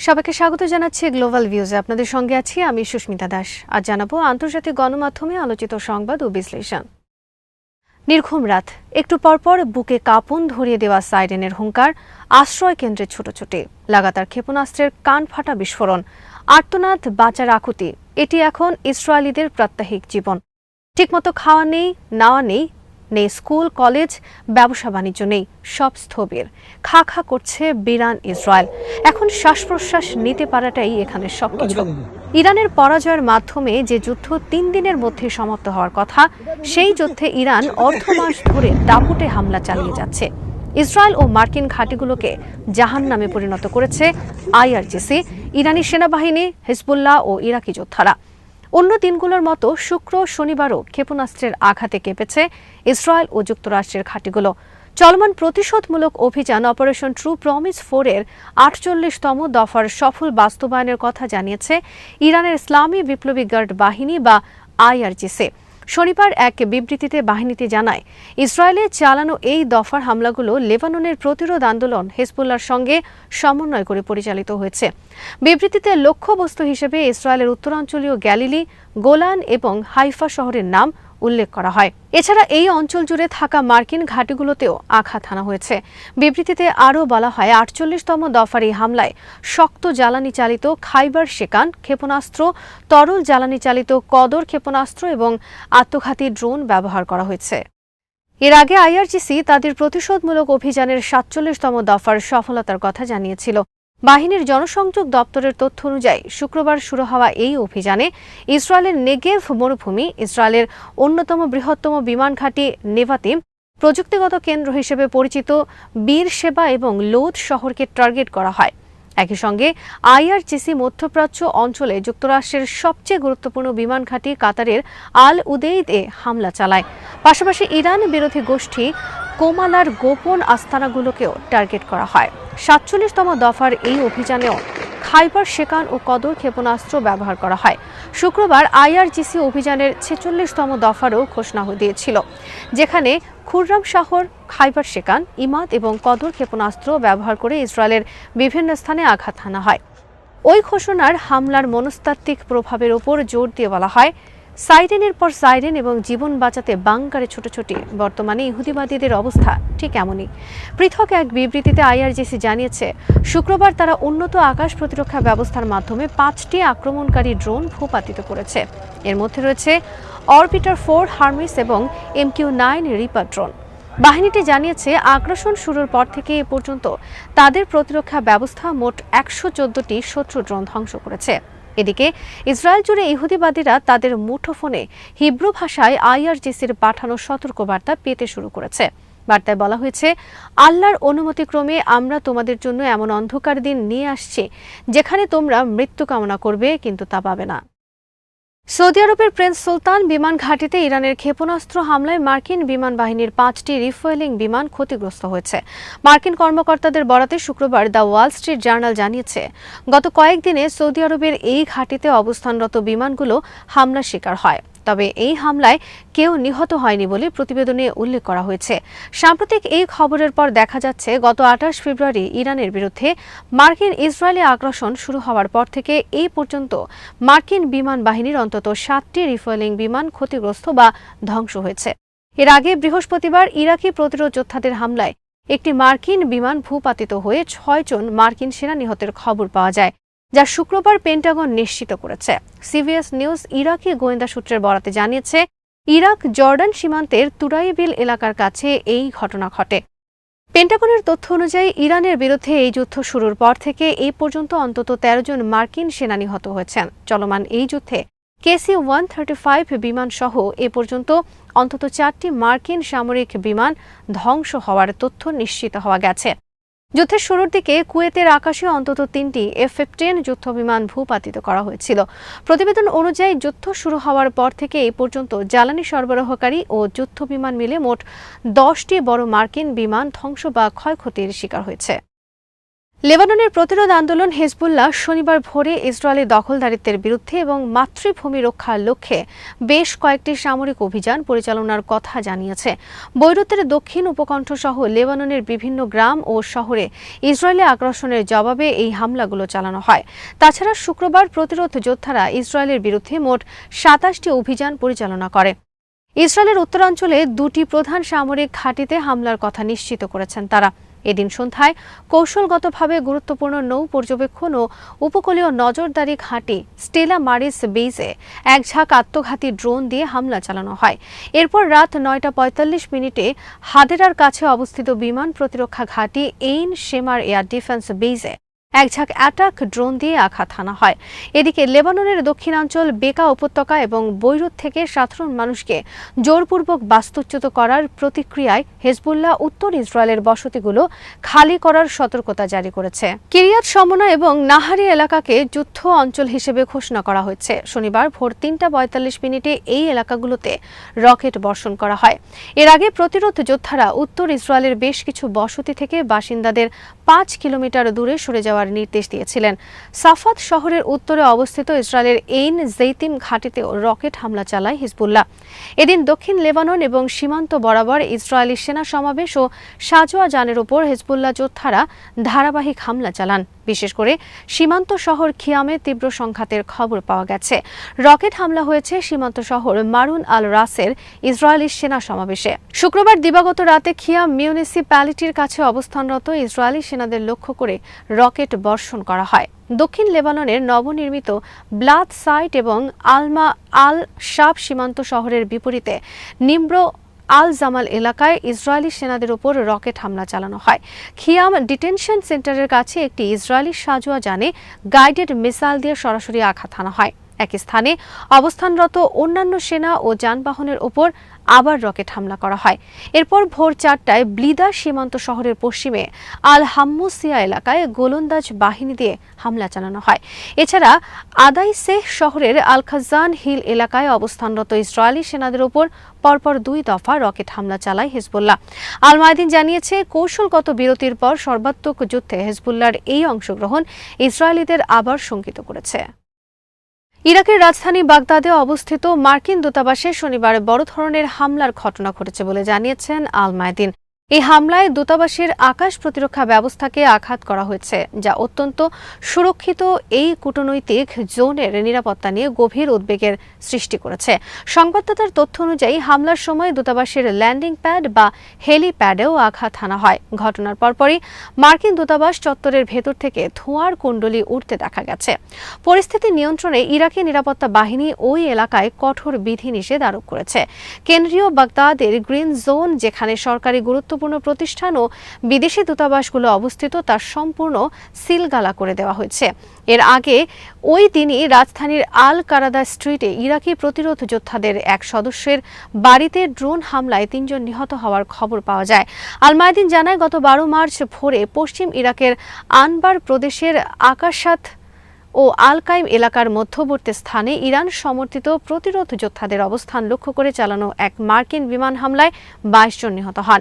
সবাইকে স্বাগত জানাচ্ছি গ্লোবাল ভিউজে। আপনাদের সঙ্গে আছি আমি সুস্মিতা দাস। আজ জানাবো আন্তর্জাতিক গণমাধ্যমে আলোচিত সংবাদ ও বিশ্লেষণ। নির্ঘুম রাত, একটু পরপর বুকে কাঁপন ধরিয়ে দেওয়া সাইরেনের হুঙ্কার, আশ্রয় কেন্দ্রে ছুটোছুটি, লাগাতার ক্ষেপণাস্ত্রের কান ফাটা বিস্ফোরণ, আর্তনাদ, বাঁচার আকুতি, এটি এখন ইসরায়েলিদের প্রাত্যহিক জীবন। ঠিকমতো খাওয়া নেই, নাওয়া নেই, নেই স্কুল, কলেজ, ব্যবসা বাণিজ্য নেই, সব স্থবির। খা খা করছে বিরান ইসরায়েল। এখন শ্বাস প্রশ্বাস নিতে পারাটাই এখানে সবকিছু। ইরানের পরাজয়ের মাধ্যমে যে যুদ্ধ 3 দিনের মধ্যে সমাপ্ত হওয়ার কথা, সেই যুদ্ধে ইরান অর্ধমাস ধরে দাপুটে হামলা চালিয়ে যাচ্ছে। ইসরায়েল ও মার্কিন ঘাঁটিগুলোকে জাহান্নামে পরিণত করেছে আইআরজিসি, ইরানি সেনাবাহিনী, হিজবুল্লাহ ও ইরাকি যোদ্ধারা। অন্য দিনগুলোর মতো শুক্র শনিবারও ক্ষেপণাস্ত্রের আঘাতে কেঁপেছে ইসরায়েল ও যুক্তরাষ্ট্রের ঘাঁটিগুলো। চলমান প্রতিশোধমূলক অভিযান অপারেশন ট্রু প্রমিস 4-এর 48তম দফার সফল বাস্তবায়নের কথা জানিয়েছে ইরানের ইসলামী বিপ্লবী গার্ড বাহিনী বা আইআরজিসি। শনিবার এক বিবৃতিতে বাহিনীটি জানায়, ইসরায়েলে চালানো এই দফার হামলাগুলো লেবাননের প্রতিরোধ আন্দোলন হিজবুল্লাহর সঙ্গে সমন্বয় করে পরিচালিত হয়েছে। বিবৃতিতে লক্ষ্যবস্তু হিসেবে ইসরায়েলের উত্তরাঞ্চলীয় গ্যালিলি, গোলান এবং হাইফা শহরের নাম উল্লেখ করা হয়। এছাড়া এই অঞ্চল জুড়ে থাকা মার্কিন ঘাঁটিগুলোতেও আঘাত হানা হয়েছে। বিবৃতিতে আরও বলা হয়, 48তম দফার এই হামলায় শক্ত জ্বালানি চালিত খাইবার শেকান ক্ষেপণাস্ত্র, তরল জ্বালানি চালিত কদর ক্ষেপণাস্ত্র এবং আত্মঘাতী ড্রোন ব্যবহার করা হয়েছে। এর আগে আইআরজিসি তাদের প্রতিশোধমূলক অভিযানের 47তম দফার সফলতার কথা জানিয়েছিল। বাহিনীর জনসংযোগ দপ্তরের তথ্য অনুযায়ী শুক্রবার শুরু হওয়া এই অভিযানে ইসরায়েলের নেগেভ মরুভূমি, ইসরায়েলের অন্যতম বৃহত্তম বিমান ঘাঁটি নেভাতিম, প্রযুক্তিগত কেন্দ্র হিসেবে পরিচিত বীর সেবা এবং লোদ শহরকে টার্গেট করা হয়। একই সঙ্গে আইআরজিসি মধ্যপ্রাচ্য অঞ্চলে যুক্তরাষ্ট্রের সবচেয়ে গুরুত্বপূর্ণ বিমান ঘাঁটি কাতারের আল উদেইদে হামলা চালায়। পাশাপাশি ইরান বিরোধী গোষ্ঠী কোমালার গোপন আস্তানাগুলোকেও টার্গেট করা হয়। 47তম দফার এই অভিযানেও খাইবার শেকান ও কদর ক্ষেপণাস্ত্র ব্যবহার করা হয়। শুক্রবার আইআরজিসি অভিযানের 46তম দফারও ঘোষণা দিয়েছিল, যেখানে খুররাম শহর, খাইবার শেকান, ইমাদ এবং কদর ক্ষেপণাস্ত্র ব্যবহার করে ইসরায়েলের বিভিন্ন স্থানে আঘাত হানা হয়। ওই ঘোষণার হামলার মনস্তাত্ত্বিক প্রভাবের ওপর জোর দিয়ে বলা হয়, সাইরেনের পর সাইরেন এবং জীবন বাঁচাতে বাংকারে ছুটোছুটি। বর্তমানে ইহুদিবাদীদের অবস্থা ঠিক এমনই। পৃথক এক বিবৃতিতে আইআরজিসি জানিয়েছে, শুক্রবার তারা উন্নত আকাশ প্রতিরক্ষা ব্যবস্থার মাধ্যমে 5টি আক্রমণকারী ড্রোন ভূপাতিত করেছে। এর মধ্যে রয়েছে অরবিটার 4 হার্মিস এবং MQ-9 রিপার ড্রোন। বাহিনীটি জানিয়েছে, আগ্রাসন শুরুর পর থেকে এ পর্যন্ত তাদের প্রতিরক্ষা ব্যবস্থা মোট 114টি শত্রু ড্রোন ধ্বংস করেছে। এদিকে ইসরায়েল জুড়ে ইহুদিবাদীরা তাদের মুঠোফোনে হিব্রু ভাষায় আইআরজিসির পাঠানো সতর্কবার্তা পেতে শুরু করেছে। বার্তায় বলা হয়েছে, আল্লাহর অনুমতিক্রমে আমরা তোমাদের জন্য এমন অন্ধকার দিন নিয়ে আসছি যেখানে তোমরা মৃত্যু কামনা করবে, কিন্তু তা পাবে না। সৌদি আরবের প্রিন্স সুলতান বিমান ঘাঁটিতে ইরানের ক্ষেপণাস্ত্র হামলায় মার্কিন বিমান বাহিনীর 5টি রিফুয়েলিং বিমান ক্ষতিগ্রস্ত হয়েছে। মার্কিন কর্মকর্তাদের বরাতে শুক্রবার দ্য ওয়াল স্ট্রিট জার্নাল জানিয়েছে, গত কয়েকদিনে সৌদি আরবের এই ঘাঁটিতে অবস্থানরত বিমানগুলো হামলার শিকার হয়। তবে এই হামলায় কেউ নিহত হয়নি বলে প্রতিবেদনে উল্লেখ করা হয়েছে। সাম্প্রতিক এই খবরের পর দেখা যাচ্ছে, গত 28 ফেব্রুয়ারি ইরানের বিরুদ্ধে মার্কিন ইসরায়েলি আগ্রাসন শুরু হওয়ার পর থেকে এই পর্যন্ত মার্কিন বিমান বাহিনীর অন্তত 7টি রিফুয়েলিং বিমান ক্ষতিগ্রস্ত বা ধ্বংস হয়েছে। এর আগে বৃহস্পতিবার ইরাকি প্রতিরোধ যোদ্ধাদের হামলায় একটি মার্কিন বিমান ভূপাতিত হয়ে 6 জন মার্কিন সেনা নিহতের খবর পাওয়া যায়, যা শুক্রবার পেন্টাগন নিশ্চিত করেছে। সিবিএস নিউজ ইরাকি গোয়েন্দা সূত্রের বরাতে জানিয়েছে, ইরাক জর্ডান সীমান্তের তুরাইবিল এলাকার কাছে এই ঘটনা ঘটে। পেন্টাগনের তথ্য অনুযায়ী ইরানের বিরুদ্ধে এই যুদ্ধ শুরুর পর থেকে এই পর্যন্ত অন্তত 13 জন মার্কিন সেনা নিহত হয়েছেন। চলমান এই যুদ্ধে KC-135 বিমান সহ এ পর্যন্ত অন্তত 4টি মার্কিন সামরিক বিমান ধ্বংস হওয়ার তথ্য নিশ্চিত হওয়া গেছে। যুদ্ধের শুরুর দিকে কুয়েতের আকাশে অন্তত 3টি F-15 যুদ্ধবিমান ভূপাতিত করা হয়েছিল। প্রতিবেদন অনুযায়ী যুদ্ধ শুরু হওয়ার পর থেকে এই পর্যন্ত জ্বালানি সরবরাহকারী ও যুদ্ধবিমান মিলে মোট 10টি বড় মার্কিন বিমান ধ্বংস বা ক্ষয়ক্ষতির শিকার হয়েছে। লেবাননের প্রতিরোধ আন্দোলন হিজবুল্লাহ শনিবার ভোরে ইসরায়েলি দখলদারিত্বের বিরুদ্ধে এবং মাতৃভূমি রক্ষার লক্ষ্যে বেশ কয়েকটি সামরিক অভিযান পরিচালনার কথা জানিয়েছে। বৈরুতের দক্ষিণ উপকণ্ঠ সহ লেবাননের বিভিন্ন গ্রাম ও শহরে ইসরায়েলি আগ্রাসনের জবাবে এই হামলাগুলো চালানো হয়। তাছাড়া শুক্রবার প্রতিরোধ যোদ্ধারা ইসরায়েলের বিরুদ্ধে মোট ২৭টি অভিযান পরিচালনা করে। ইসরায়েলের উত্তরাঞ্চলে দুটি প্রধান সামরিক ঘাঁটিতে হামলার কথা নিশ্চিত করেছেন তারা। এদিন সন্ধ্যায় কৌশলগতভাবে গুরুত্বপূর্ণ নৌ পর্যবেক্ষণ ও উপকূলীয় নজরদারি ঘাঁটি স্টেলা মারিস বেইজে এক ঝাঁক আত্মঘাতী ড্রোন দিয়ে হামলা চালানো হয়। এরপর রাত ৯টা ৪৫ হাদেরার কাছে অবস্থিত বিমান প্রতিরক্ষা ঘাঁটি এইন শেমার এয়ার ডিফেন্স বেইজে এক ঝাঁক অ্যাটাক ড্রোন দিয়ে আঘাত হানা হয়। এদিকে লেবাননের দক্ষিণাঞ্চল বেকা উপত্যকা এবং বৈরুত থেকে সাধারণ মানুষকে জোরপূর্বক বাস্তুচ্যুত করার প্রতিক্রিয়ায় হিজবুল্লাহ উত্তর ইসরায়েলের বসতিগুলো খালি করার সতর্কতা জারি করেছে। কিরিয়াত শমনা এবং নাহারি এলাকাকে যুদ্ধ অঞ্চল হিসেবে ঘোষণা করা হয়েছে। শনিবার ভোর ৩টা ৪৫ এই এলাকাগুলোতে রকেট বর্ষণ করা হয়। এর আগে প্রতিরোধ যোদ্ধারা উত্তর ইসরায়েলের বেশ কিছু বসতি থেকে বাসিন্দাদের ৫ কিলোমিটার দূরে সরে যাওয়ার নির্দেশ দিয়েছিলেন। সাফাত শহরের উত্তরে অবস্থিত ইসরায়েলের এইন জেইতিম ঘাঁটিতেও রকেট হামলা চালায় হিজবুল্লাহ। এদিন দক্ষিণ লেবানন এবং সীমান্ত বরাবর ইসরায়েলি সেনা সমাবেশ ও সাজোয়া যানের উপর হিজবুল্লাহ যোদ্ধারা ধারাবাহিক হামলা চালান। বিশেষ করে সীমান্ত শহর খিয়ামে তীব্র সংঘাতের খবর পাওয়া গেছে। রকেট হামলা হয়েছে সীমান্ত শহর মারুন আল রাসের ইসরায়েলি সেনা সমাবেশে। শুক্রবার দিবাগত রাতে খিয়াম মিউনিসিপ্যালিটির কাছে অবস্থানরত ইসরায়েলি সেনাদের লক্ষ্য করে রকেট বর্ষণ করা হয়। দক্ষিণ লেবাননের নবনির্মিত ব্লাদ সাইট এবং আলমা আল শাব সীমান্ত শহরের বিপরীতে নিম্র আল জামাল এলাকায় ইসরায়েলি সেনাদের উপর রকেট হামলা চালানো হয়। খিয়াম ডিটেনশন সেন্টারের কাছে একটি ইসরায়েলি সাজোয়া যানে গাইডেড মিসাইল দিয়ে সরাসরি আঘাত হানা হয়। একই স্থানে অবস্থানরত অন্যান্য সেনা ও যানবাহনের উপর আবার রকেট হামলা করা হয়। এরপর ভোর ৪টায় ব্লিদা সীমান্ত শহরের পশ্চিমে আল হাম্মুসিয়া এলাকায় গোলন্দাজ বাহিনী দিয়ে হামলা চালানো হয়। এছাড়া আদাইসেহ শহরের আল খাজান হিল এলাকায় অবস্থানরত ইসরায়েলি সেনাদের উপর পরপর ২ দফা রকেট হামলা চালায় হিজবুল্লাহ। আল মায়াদিন জানিয়েছে, কৌশলগত বিরতির পর সর্বাত্মক যুদ্ধে হিজবুল্লাহর এই অংশগ্রহণ ইসরায়েলিদের আবার শঙ্কিত করেছে। ইরাকের রাজধানী বাগদাদে অবস্থিত মার্কিন দূতাবাসে শনিবার বড় ধরনের হামলার ঘটনা ঘটেছে বলে জানিয়েছেন আল মায়াদিন। এই হামলায় দূতাবাসের আকাশ প্রতিরক্ষা ব্যবস্থাকে আঘাত করা হয়েছে, যা অত্যন্ত সুরক্ষিত এই কূটনৈতিক জোনের নিরাপত্তা নিয়ে গভীর উদ্বেগের সৃষ্টি করেছে। সংবাদদাতার তথ্য অনুযায়ী হামলার সময় দূতাবাসের ল্যান্ডিং প্যাড বা হেলিপ্যাডেও আঘাত হানা হয়। ঘটনার পরপরই মার্কিন দূতাবাস চত্বরের ভেতর থেকে ধোঁয়ার কুণ্ডলী উঠতে দেখা গেছে। পরিস্থিতি নিয়ন্ত্রণে ইরাকি নিরাপত্তা বাহিনী ওই এলাকায় কঠোর বিধিনিষেধ আরোপ করেছে। কেন্দ্রীয় বাগদাদের গ্রিন জোন, যেখানে সরকারি গুরুত্বপূর্ণ প্রতিষ্ঠান ও বিদেশি দূতাবাসগুলো অবস্থিত, তা সম্পূর্ণ সিলগালা করে দেওয়া হয়েছে। এর আগে ওই দিনই রাজধানীর আল কারাদা স্ট্রিটে ইরাকি প্রতিরোধ যোদ্ধাদের এক সদস্যের বাড়িতে ড্রোন হামলায় ৩ জন নিহত হওয়ার খবর পাওয়া যায়। আল মায়াদিন জানায়, গত ১২ মার্চ ভোরে পশ্চিম ইরাকের আনবার প্রদেশের আকাশাত ও আল কাইম এলাকার মধ্যবর্তী স্থানে ইরান সমর্থিত প্রতিরোধ যোদ্ধাদের অবস্থান লক্ষ্য করে চালানো এক মার্কিন বিমান হামলায় ২২ জন নিহত হন।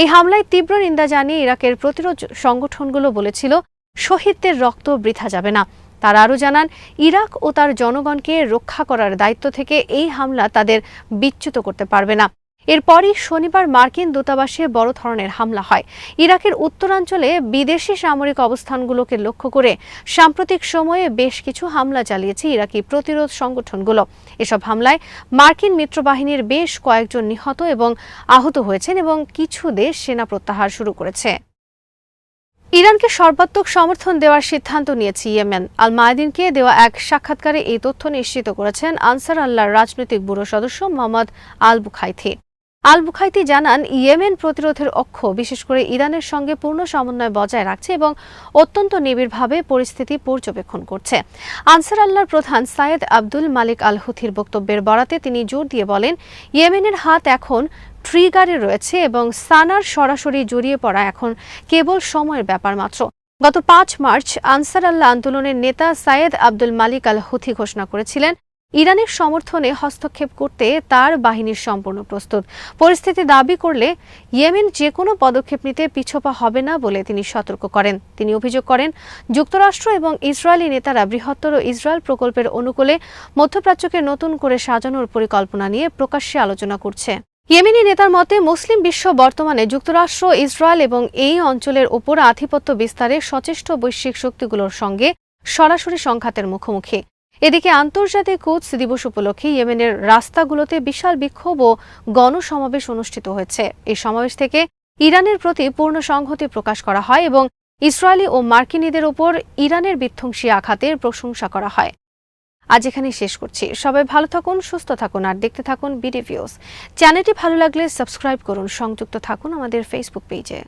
এই হামলায় তীব্র নিন্দা জানিয়ে ইরাকের প্রতিরোধ সংগঠনগুলো বলেছিল, শহীদদের রক্ত বৃথা যাবে না। তারা আরও জানান, ইরাক ও তার জনগণকে রক্ষা করার দায়িত্ব থেকে এই হামলা তাদের বিচ্যুত করতে পারবে না। এরপরই শনিবার মার্কিন দূতাবাসে বড় ধরনের হামলা হয়। ইরাকের উত্তরাঞ্চলে বিদেশি সামরিক অবস্থানগুলোকে লক্ষ্য করে সাম্প্রতিক সময়ে বেশ কিছু হামলা চালিয়েছে ইরাকি প্রতিরোধ সংগঠনগুলো। এসব হামলায় মার্কিন মিত্রবাহিনীর বেশ কয়েকজন নিহত এবং আহত হয়েছেন এবং কিছু দেশ সেনা প্রত্যাহার শুরু করেছে। ইরানকে সর্বাত্মক সমর্থন দেওয়ার সিদ্ধান্ত নিয়েছে ইয়েমেন। আল মায়াদিনকে দেওয়া এক সাক্ষাৎকারে এই তথ্য নিশ্চিত করেছেন আনসার আল্লাহর রাজনৈতিক ব্যুরো সদস্য মোহাম্মদ আল বুখাইতি। আল বুখাইতি জানান, ইয়েমেন প্রতিরোধের অক্ষ বিশেষ করে ইরানের সঙ্গে পূর্ণ সমন্বয় বজায় রাখছে এবং অত্যন্ত নিবিড়ভাবে পরিস্থিতি পর্যবেক্ষণ করছে। আনসার আল্লাহর প্রধান সাইয়েদ আব্দুল মালিক আল হুথির বক্তব্যের বরাতে তিনি জোর দিয়ে বলেন, ইয়েমেনের হাত এখন ট্রিগারে রয়েছে এবং সানার সরাসরি জড়িয়ে পড়া এখন কেবল সময়ের ব্যাপার মাত্র। গত ৫ মার্চ আনসার আল্লাহ আন্দোলনের নেতা সাইয়েদ আব্দুল মালিক আল হুথি ঘোষণা করেছিলেন, ইরানের সমর্থনে হস্তক্ষেপ করতে তার বাহিনীর সম্পূর্ণ প্রস্তুত। পরিস্থিতি দাবি করলে ইয়েমেন যে কোনো পদক্ষেপ নিতে পিছপা হবে না বলে তিনি সতর্ক করেন। তিনি অভিযোগ করেন, যুক্তরাষ্ট্র এবং ইসরায়েলি নেতারা বৃহত্তর ইসরায়েল প্রকল্পের অনুকূলে মধ্যপ্রাচ্যকে নতুন করে সাজানোর পরিকল্পনা নিয়ে প্রকাশ্যে আলোচনা করছে। ইয়েমেনি নেতার মতে, মুসলিম বিশ্ব বর্তমানে যুক্তরাষ্ট্র, ইসরায়েল এবং এই অঞ্চলের ওপর আধিপত্য বিস্তারে সচেষ্ট বৈশ্বিক শক্তিগুলোর সঙ্গে সরাসরি সংঘাতের মুখোমুখি। এদিকে আন্তর্জাতিক কুদস দিবস উপলক্ষে ইয়েমেনের রাস্তাগুলোতে বিশাল বিক্ষোভ ও গণসমাবেশ অনুষ্ঠিত হয়েছে। এই সমাবেশ থেকে ইরানের প্রতি পূর্ণ সংহতি প্রকাশ করা হয় এবং ইসরায়েলি ও মার্কিনীদের ওপর ইরানের বিধ্বংসী আঘাতের প্রশংসা করা হয়। আজ এখানেই শেষ করছি। সবাই ভালো থাকুন, সুস্থ থাকুন আর দেখতে থাকুন বিডি ভিউজ। চ্যানেলটি ভালো লাগলে সাবস্ক্রাইব করুন, সংযুক্ত থাকুন আমাদের ফেসবুক পেজে।